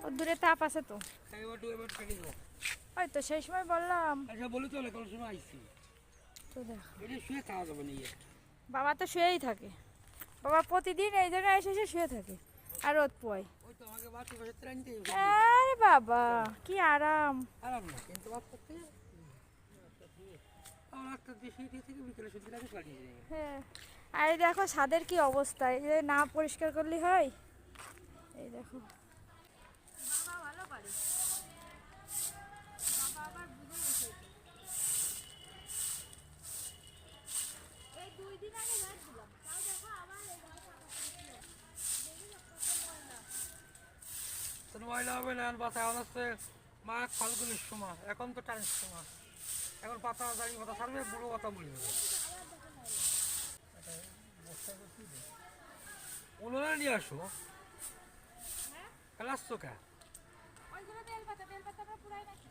ও দূরে তাপ আছে তো। এবার কেটে দেবো। ওই তো সেই সময় বললাম আচ্ছা বলি তো কোন সময় আইসি তো। দেখ এটা শুয়ে খাওয়া যাবে না বাবা তো শুয়েই থাকে, বাবা প্রতিদিন এই জায়গায় এসে এসে শুয়ে থাকে আর রোদ পোয়। ওই তো আমাকে বাচ্চা বসে ট্রেনতে আরে বাবা কি আরাম। আরাম না কিন্তু বাচ্চাতে আমার একটা দেশি থেকে বিকেলে শুধু লাগে পাঠিয়ে দেবে। হ্যাঁ আর এই দেখো ছাদের কি অবস্থা, এই যে না পরিষ্কার করলে হয়। এই দেখো বাবা ভালো পারে, বাবা আবার বুঝে গেছে। এই 2 দিন আগে যাচ্ছিলাম, তাও দেখো আবার এই দেখো পাতা পড়ছিল। দেখি না কত ময়লা। তোর ময়লা হবে না বাচ্চা এখন হচ্ছে মাঘ ফাল্গুনের সময়, এখন তো টাইমের সময়, এখন পাতা দাঁড়িয়ে পাতা ছাড়বে বুড়ো পাতা মরে যাবে। উনুনে নিয়ে আসো হ্যাঁ খেলাচ্ছ কে? ওইগুলো বেল পাতা আমরা পুরাই নাকি।